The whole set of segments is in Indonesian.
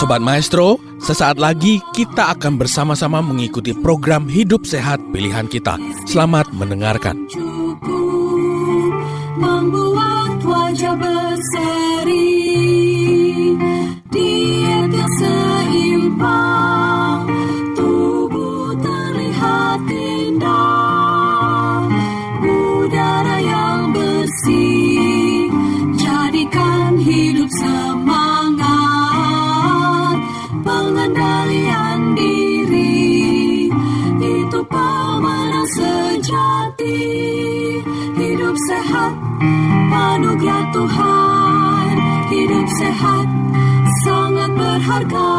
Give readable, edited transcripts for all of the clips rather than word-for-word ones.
Sobat Maestro, sesaat lagi kita akan bersama-sama mengikuti program Hidup Sehat Pilihan Kita. Selamat mendengarkan. Membuat wajah berseri, diet yang seimbang, tubuh terlihat indah, udara yang bersih, jadikan hidup semangat, pengendalian diri, itu pemenang sejati. Hidup sehat, anugerah Tuhan. Hidup sehat, sangat berharga.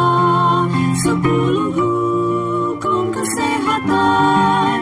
10 hukum kesehatan.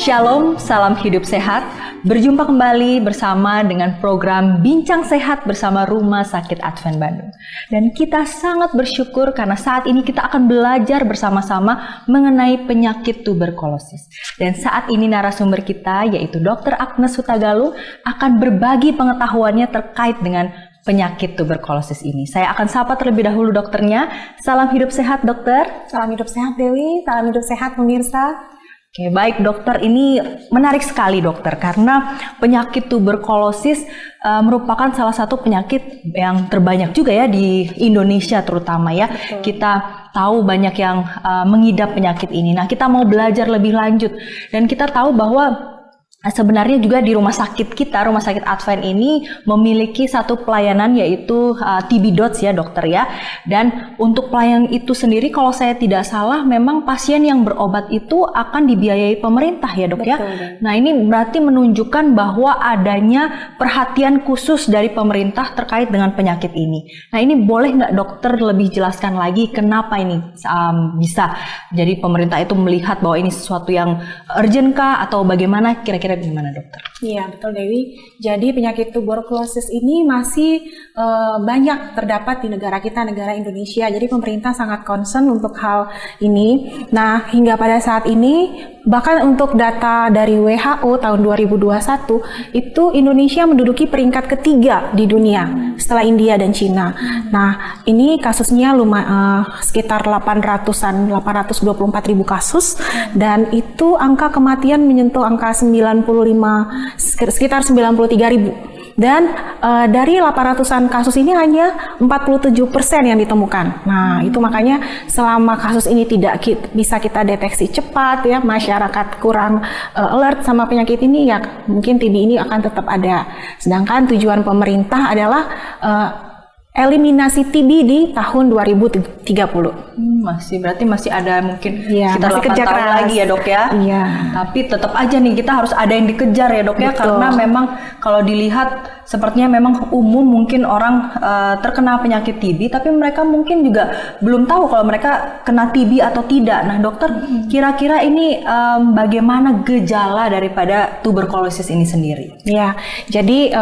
Shalom, salam hidup sehat. Berjumpa kembali bersama dengan program Bincang Sehat bersama Rumah Sakit Advent Bandung. Dan kita sangat bersyukur karena saat ini kita akan belajar bersama-sama mengenai penyakit tuberkulosis. Dan saat ini narasumber kita yaitu Dr. Agnes Hutagalung akan berbagi pengetahuannya terkait dengan penyakit tuberkulosis ini. Saya akan sapa terlebih dahulu dokternya. Salam hidup sehat, dokter. Salam hidup sehat, Dewi. Salam hidup sehat, pemirsa. Oke, baik dokter, ini menarik sekali dokter karena penyakit tuberkulosis merupakan salah satu penyakit yang terbanyak juga ya di Indonesia terutama ya. Betul. Kita tahu banyak yang mengidap penyakit ini. Nah, kita mau belajar lebih lanjut dan kita tahu bahwa sebenarnya juga di rumah sakit kita, Rumah Sakit Advent ini memiliki satu pelayanan yaitu TB Dots ya dokter ya. Dan untuk pelayanan itu sendiri kalau saya tidak salah memang pasien yang berobat itu akan dibiayai pemerintah ya dok. Betul, ya. Nah ini berarti menunjukkan bahwa adanya perhatian khusus dari pemerintah terkait dengan penyakit ini. Nah ini boleh nggak dokter lebih jelaskan lagi kenapa ini bisa jadi pemerintah itu melihat bahwa ini sesuatu yang urgent kah atau bagaimana kira-kira gimana dokter? Iya betul Dewi. Jadi penyakit tuberkulosis ini masih banyak terdapat di negara kita, negara Indonesia. Jadi pemerintah sangat concern untuk hal ini. Nah hingga pada saat ini bahkan untuk data dari WHO tahun 2021 itu Indonesia menduduki peringkat ketiga di dunia setelah India dan Cina. Nah ini kasusnya sekitar 824.000 kasus dan itu angka kematian menyentuh angka sekitar 93.000. Dan dari 800-an kasus ini hanya 47% yang ditemukan. Nah, itu makanya selama kasus ini tidak bisa kita deteksi cepat ya, masyarakat kurang alert sama penyakit ini ya, mungkin TB ini akan tetap ada. Sedangkan tujuan pemerintah adalah eliminasi TB di tahun 2030. Berarti masih ada mungkin ya, sekitar 8 tahun lagi ya dok ya. Iya. Tapi tetap aja nih kita harus ada yang dikejar ya dok ya. Betul. Karena memang kalau dilihat sepertinya memang umum mungkin orang terkena penyakit TB tapi mereka mungkin juga belum tahu kalau mereka kena TB atau tidak. Nah dokter kira-kira ini bagaimana gejala daripada tuberkulosis ini sendiri? Ya, jadi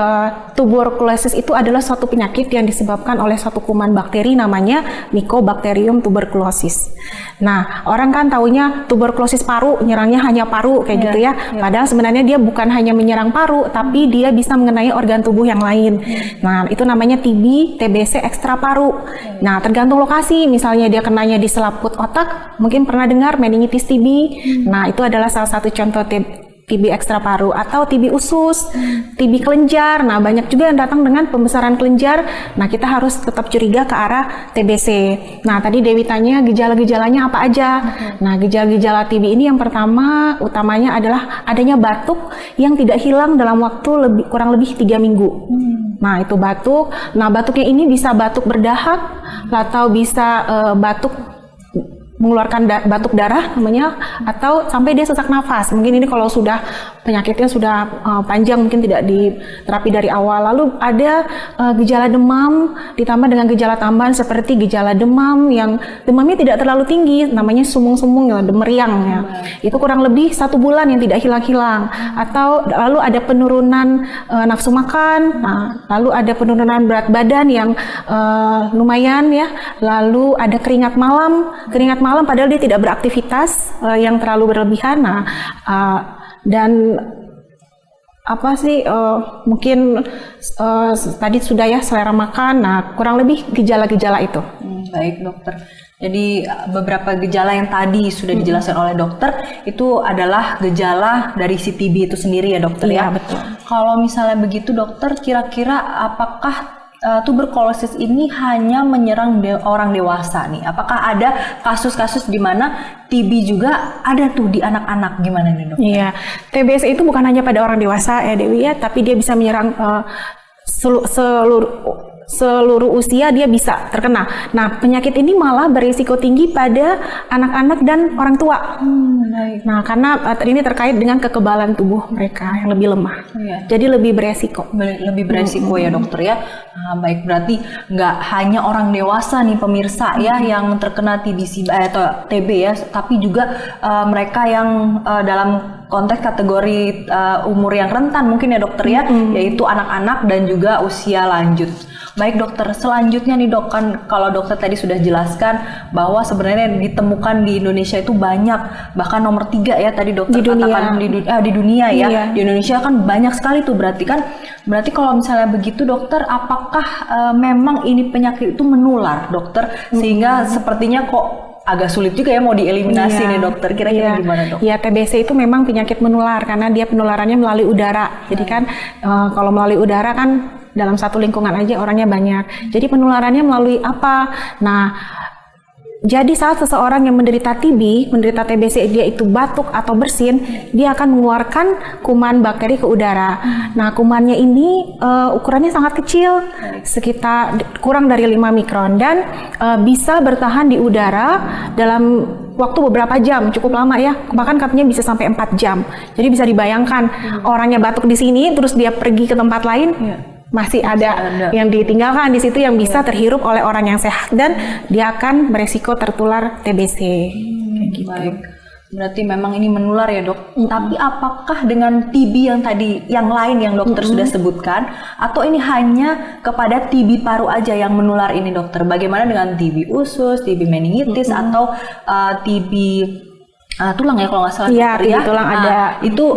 tuberkulosis itu adalah suatu penyakit yang disebabkan oleh suatu kuman bakteri namanya Mycobacterium tuberculosis. Nah, orang kan taunya tuberkulosis paru, nyerangnya hanya paru kayak gitu ya. Padahal sebenarnya dia bukan hanya menyerang paru, tapi dia bisa mengenai organ tubuh yang lain. Nah, itu namanya TB, TBC ekstra paru. Nah, tergantung lokasi, misalnya dia kenanya di selaput otak, mungkin pernah dengar meningitis TB. Nah, itu adalah salah satu contoh TB ekstra paru atau TB usus, TB kelenjar. Nah, banyak juga yang datang dengan pembesaran kelenjar. Nah, kita harus tetap curiga ke arah TBC. Nah, tadi Dewi tanya gejala-gejalanya apa aja. Nah, gejala-gejala TB ini yang utamanya adalah adanya batuk yang tidak hilang dalam waktu kurang lebih 3 minggu. Nah, itu batuk. Nah, batuknya ini bisa batuk berdahak atau bisa batuk mengeluarkan batuk darah namanya, atau sampai dia sesak nafas. Mungkin ini kalau sudah penyakitnya sudah panjang, mungkin tidak diterapi dari awal. Lalu ada gejala demam ditambah dengan gejala tambahan seperti gejala demam yang demamnya tidak terlalu tinggi, namanya sumung-sumung ya, meriang ya. Itu kurang lebih 1 bulan yang tidak hilang-hilang. Atau lalu ada penurunan nafsu makan, lalu ada penurunan berat badan yang lumayan ya. Lalu ada keringat malam padahal dia tidak beraktivitas yang terlalu berlebihan. Dan apa sih mungkin tadi sudah ya selera makan. Nah, kurang lebih gejala-gejala itu. Baik dokter. Jadi beberapa gejala yang tadi sudah dijelaskan oleh dokter itu adalah gejala dari si TB itu sendiri ya dokter Iya, ya. betul. Kalau misalnya begitu dokter, kira-kira apakah tuberkulosis ini hanya menyerang orang dewasa nih? Apakah ada kasus-kasus di mana TB juga ada tuh di anak-anak? Gimana nih dokter? Iya, TBC itu bukan hanya pada orang dewasa ya Dewi ya, tapi dia bisa menyerang seluruh usia dia bisa terkena. Nah, penyakit ini malah berisiko tinggi pada anak-anak dan orang tua. Baik. Nah, karena ini terkait dengan kekebalan tubuh mereka yang lebih lemah. Iya. Jadi lebih beresiko. Lebih beresiko ya dokter ya. Nah, baik, berarti nggak hanya orang dewasa nih pemirsa ya yang terkena TBC atau TB ya, tapi juga mereka yang dalam konteks kategori umur yang rentan mungkin ya dokter ya, yaitu anak-anak dan juga usia lanjut. Baik dokter, selanjutnya nih dok, kan kalau dokter tadi sudah jelaskan bahwa sebenarnya ditemukan di Indonesia itu banyak, bahkan nomor 3 ya tadi dokter Di dunia. katakan di dunia ya. Iya. Di Indonesia kan banyak sekali tuh, berarti kalau misalnya begitu dokter, apakah memang ini penyakit itu menular dokter, sehingga sepertinya kok agak sulit juga ya mau dieliminasi nih dokter, kira-kira gimana dok? Ya, TBC itu memang penyakit menular karena dia penularannya melalui udara. Jadi kan kalau melalui udara kan dalam satu lingkungan aja orangnya banyak. Jadi penularannya melalui apa? Nah, jadi saat seseorang yang menderita TB, menderita TBC, dia itu batuk atau bersin, dia akan mengeluarkan kuman bakteri ke udara. Nah, kumannya ini ukurannya sangat kecil, sekitar kurang dari 5 mikron dan bisa bertahan di udara dalam waktu beberapa jam, cukup lama ya, bahkan katanya bisa sampai 4 jam. Jadi bisa dibayangkan orangnya batuk di sini, terus dia pergi ke tempat lain, masih ada yang ditinggalkan di situ yang bisa terhirup oleh orang yang sehat dan dia akan beresiko tertular TBC. Kayak gitu. Baik. Berarti memang ini menular ya dok. Tapi apakah dengan TB yang lain yang dokter sudah sebutkan, atau ini hanya kepada TB paru aja yang menular ini dokter? Bagaimana dengan TB usus, TB meningitis atau TB tulang ya kalau nggak salah? Iya, TB tulang ada. Itu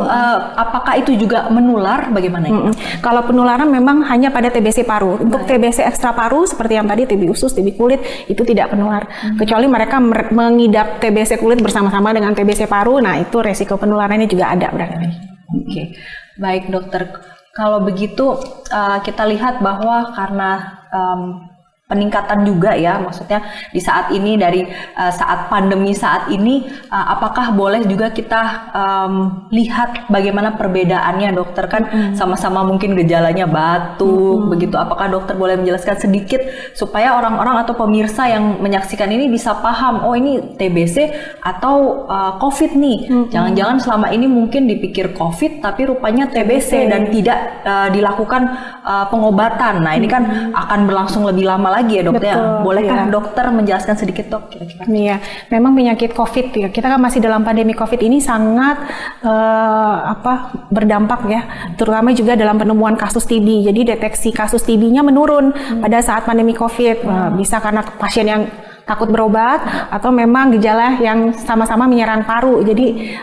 apakah itu juga menular? Bagaimana ini? Kalau penularan memang hanya pada TBC paru. Untuk TBC ekstra paru seperti yang tadi TB usus, TB kulit itu tidak menular. Kecuali mereka mengidap TBC kulit bersama-sama dengan TBC paru. Nah, itu resiko penularannya juga ada berarti. Oke. Baik dokter. Kalau begitu kita lihat bahwa karena peningkatan juga ya, maksudnya di saat ini dari saat pandemi saat ini, apakah boleh juga kita lihat bagaimana perbedaannya dokter, kan sama-sama mungkin gejalanya batuk begitu, apakah dokter boleh menjelaskan sedikit supaya orang-orang atau pemirsa yang menyaksikan ini bisa paham, oh ini TBC atau COVID nih, jangan-jangan selama ini mungkin dipikir COVID tapi rupanya TBC dan tidak dilakukan pengobatan. Nah ini kan akan berlangsung lebih lama lagi ya dok. Ya, bolehkah dokter menjelaskan sedikit dok kira-kira? Iya, memang penyakit COVID ya. Kita kan masih dalam pandemi COVID ini sangat berdampak ya, terutama juga dalam penemuan kasus TB. Jadi deteksi kasus TB-nya menurun pada saat pandemi COVID. Bisa karena pasien yang takut berobat atau memang gejala yang sama-sama menyerang paru. Jadi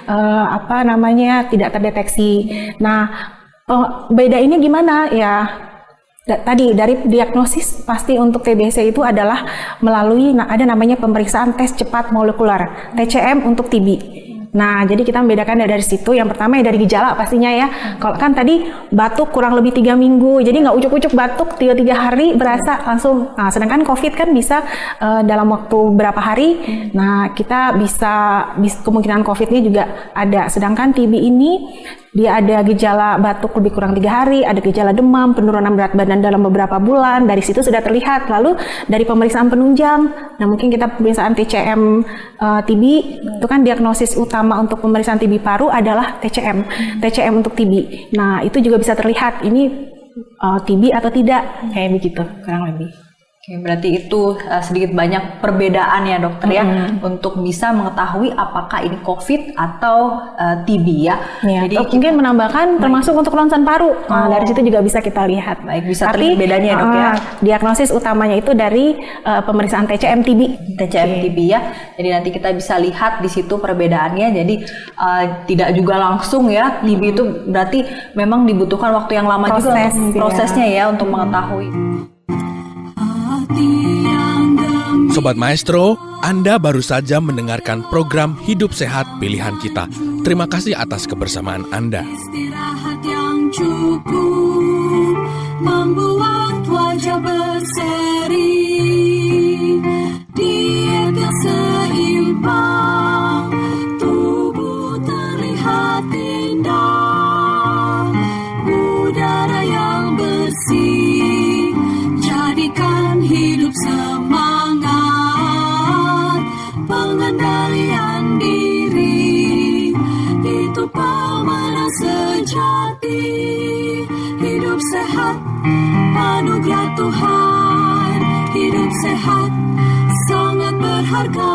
tidak terdeteksi. Nah, beda ini gimana ya? Tadi dari diagnosis pasti untuk TBC itu adalah melalui ada namanya pemeriksaan tes cepat molekuler TCM untuk TB. Nah, jadi kita membedakan dari situ. Yang pertama ya dari gejala pastinya ya. Kalau kan tadi batuk kurang lebih 3 minggu, jadi nggak ujuk-ujuk batuk 3 hari berasa langsung. Nah, sedangkan COVID kan bisa dalam waktu berapa hari. Nah, kita bisa kemungkinan COVID-nya juga ada. Sedangkan TB ini dia ada gejala batuk lebih kurang 3 hari, ada gejala demam, penurunan berat badan dalam beberapa bulan. Dari situ sudah terlihat. Lalu dari pemeriksaan penunjang, nah mungkin kita pemeriksaan TCM TB itu kan diagnosis utama untuk pemeriksaan TB paru adalah TCM untuk TB. Nah itu juga bisa terlihat ini TB atau tidak, kayak begitu kurang lebih. Oke, berarti itu sedikit banyak perbedaan ya dokter ya untuk bisa mengetahui apakah ini COVID atau TB ya. Ya, Jadi mungkin menambahkan termasuk untuk ronsen paru. Nah, dari situ juga bisa kita lihat. Baik, bisa terlihat bedanya ya, Dok, ya. Diagnosis utamanya itu dari pemeriksaan TCM/TB. TCM/TB ya. Jadi nanti kita bisa lihat di situ perbedaannya. Jadi tidak juga langsung ya. TB itu berarti memang dibutuhkan waktu yang lama juga untuk prosesnya ya untuk mengetahui. Sobat Maestro, Anda baru saja mendengarkan program Hidup Sehat Pilihan Kita. Terima kasih atas kebersamaan Anda. Istirahat yang cukup membuat wajah berseri. Diet yang seimbang, tubuh terlihat indah. Udara yang bersih, jadikan hidup semangat. Pengendalian diri, itu pemenang sejati. Hidup sehat, anugerah Tuhan. Hidup sehat, sangat berharga.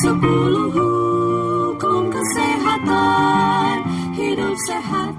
10 hukum kesehatan. Hidup sehat.